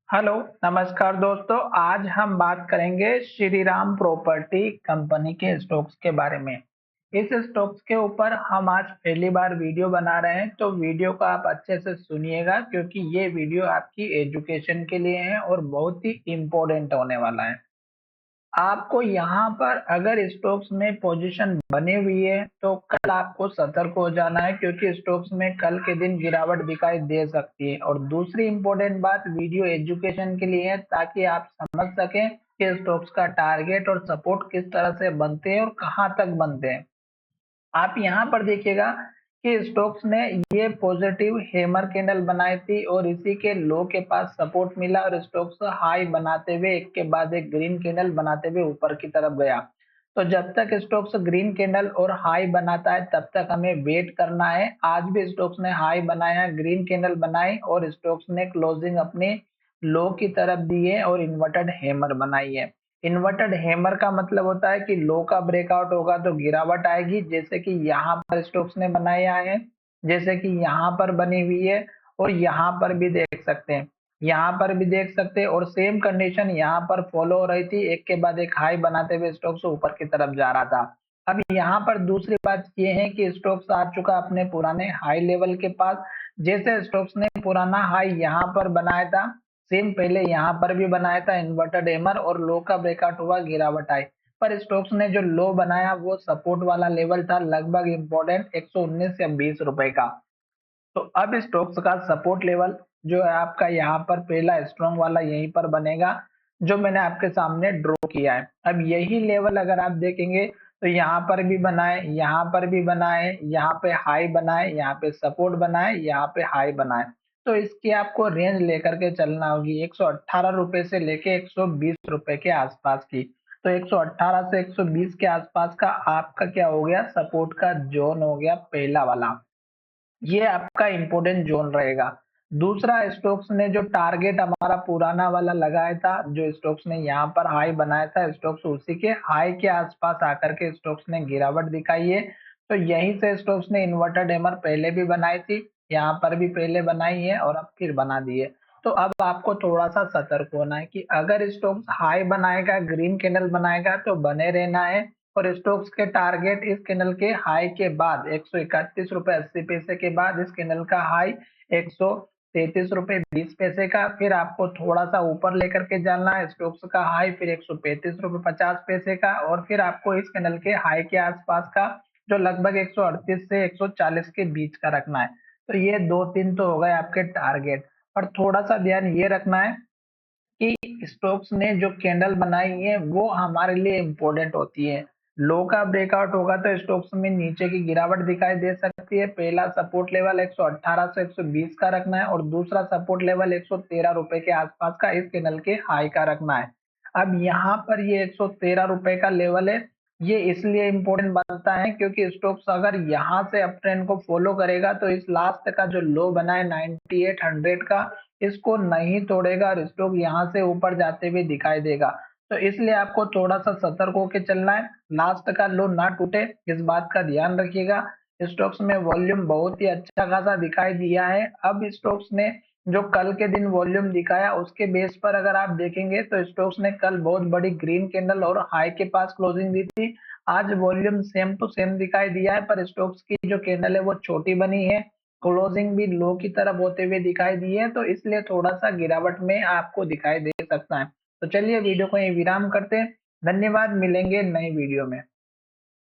Hello, नमस्कार दोस्तों। आज हम बात करेंगे श्री राम प्रॉपर्टी कंपनी के स्टॉक्स के बारे में। इस स्टॉक्स के ऊपर हम आज पहली बार वीडियो बना रहे हैं, तो वीडियो को आप अच्छे से सुनिएगा क्योंकि ये वीडियो आपकी एजुकेशन के लिए है और बहुत ही इम्पोर्टेंट होने वाला है। आपको यहाँ पर अगर स्टॉक्स में पोजीशन बनी हुई है तो कल आपको सतर्क हो जाना है क्योंकि स्टॉक्स में कल के दिन गिरावट दिखाई दे सकती है। और दूसरी इम्पोर्टेंट बात, वीडियो एजुकेशन के लिए है ताकि आप समझ सकें कि स्टॉक्स का टारगेट और सपोर्ट किस तरह से बनते हैं और कहाँ तक बनते हैं। आप यहाँ पर देखिएगा कि स्टोक्स ने ये पॉजिटिव हैमर कैंडल बनाई थी और इसी के लो के पास सपोर्ट मिला और स्टोक्स हाई बनाते हुए एक के बाद एक ग्रीन कैंडल बनाते हुए ऊपर की तरफ गया। तो जब तक स्टोक्स ग्रीन कैंडल और हाई बनाता है तब तक हमें वेट करना है। आज भी स्टोक्स ने हाई बनाया, ग्रीन कैंडल बनाई और स्टोक्स ने क्लोजिंग अपने लो की तरफ दी है और इन्वर्टेड हैमर बनाई है। इन्वर्टेड हैमर का मतलब होता है कि लो का ब्रेकआउट होगा तो गिरावट आएगी, जैसे कि यहाँ पर स्टोक्स ने बनाया है, जैसे कि यहाँ पर बनी हुई है और यहाँ पर भी देख सकते हैं, यहाँ पर भी देख सकते हैं और सेम कंडीशन यहाँ पर फॉलो हो रही थी। एक के बाद एक हाई बनाते हुए स्टॉक्स ऊपर की तरफ जा रहा था। अब यहाँ पर दूसरी बात ये है कि स्टॉक्स आ चुका अपने पुराने हाई लेवल के पास। जैसे स्टॉक्स ने पुराना हाई यहाँ पर बनाया था, सेम पहले यहाँ पर भी बनाया था इन्वर्टेड हैमर और लो का ब्रेकआउट हुआ, गिरावट आई। पर स्टॉक्स ने जो लो बनाया वो सपोर्ट वाला लेवल था, लगभग इंपॉर्टेंट 119 या 20 रुपए का। तो अब स्टॉक्स का सपोर्ट लेवल जो है आपका यहाँ पर पहला स्ट्रॉन्ग वाला यहीं पर बनेगा, जो मैंने आपके सामने ड्रॉ किया है। अब यही लेवल अगर आप देखेंगे तो यहाँ पर भी बनाए, यहाँ पर भी बनाए, यहाँ पे हाई बनाए, यहाँ पे सपोर्ट बनाए, यहाँ पे हाई बनाए। तो इसकी आपको रेंज लेकर के चलना होगी 118 रुपए से लेके 120 रुपए के आसपास की। तो 118 से 120 के आसपास का आपका क्या हो गया, सपोर्ट का जोन हो गया पहला वाला। ये आपका इम्पोर्टेंट जोन रहेगा। दूसरा, स्टोक्स ने जो टारगेट हमारा पुराना वाला लगाया था, जो स्टोक्स ने यहाँ पर हाई बनाया था, स्टोक्स उसी के हाई के आसपास आकर के स्टोक्स ने गिरावट दिखाई है। तो यहीं से स्टोक्स ने इन्वर्टेड हैमर पहले भी बनाई थी, यहाँ पर भी पहले बनाई है और अब फिर बना दी है। तो अब आपको थोड़ा सा सतर्क होना है कि अगर स्टोक्स हाई बनाएगा, ग्रीन कैंडल बनाएगा तो बने रहना है। और स्टोक्स के टारगेट इस कैंडल के हाई के बाद 131 रुपए 80 पैसे के बाद इस कैंडल का हाई 133 रुपए 20 पैसे का, फिर आपको थोड़ा सा ऊपर लेकर के जाना है। स्टोक्स का हाई फिर 135 रुपए 50 पैसे का और फिर आपको इस कैंडल के हाई के आसपास का जो लगभग 138 से 140 के बीच का रखना है। तो ये दो तीन तो हो गए आपके टारगेट। और थोड़ा सा ध्यान ये रखना है कि स्टोक्स ने जो कैंडल बनाई है वो हमारे लिए इम्पोर्टेंट होती है। लो का ब्रेकआउट होगा तो स्टोक्स में नीचे की गिरावट दिखाई दे सकती है। पहला सपोर्ट लेवल 118 से 120 का रखना है और दूसरा सपोर्ट लेवल 113 रुपए के आसपास का इस कैंडल के हाई का रखना है। अब यहाँ पर ये 113 रुपए का लेवल है, ये इसलिए इम्पोर्टेंट बनता है क्योंकि स्टोक्स अगर यहाँ से अप ट्रेंड को फॉलो करेगा तो इस लास्ट का जो लो बना है 9800 का, इसको नहीं तोड़ेगा और स्टॉक यहाँ से ऊपर जाते हुए दिखाई देगा। तो इसलिए आपको थोड़ा सा सतर्क होकर चलना है, लास्ट का लो ना टूटे, इस बात का ध्यान रखिएगा। स्टॉक्स में वॉल्यूम बहुत ही अच्छा खासा दिखाई दिया है। अब स्टॉक्स ने जो कल के दिन वॉल्यूम दिखाया उसके बेस पर अगर आप देखेंगे तो स्टॉक्स ने कल बहुत बड़ी ग्रीन कैंडल और हाई के पास क्लोजिंग दी थी। आज वॉल्यूम सेम टू सेम दिखाई दिया है पर स्टॉक्स की जो कैंडल है वो छोटी बनी है, क्लोजिंग भी लो की तरफ होते हुए दिखाई दी है, तो इसलिए थोड़ा सा गिरावट में आपको दिखाई दे सकता है। तो चलिए वीडियो को यहीं विराम करते हैं। धन्यवाद, मिलेंगे नई वीडियो में।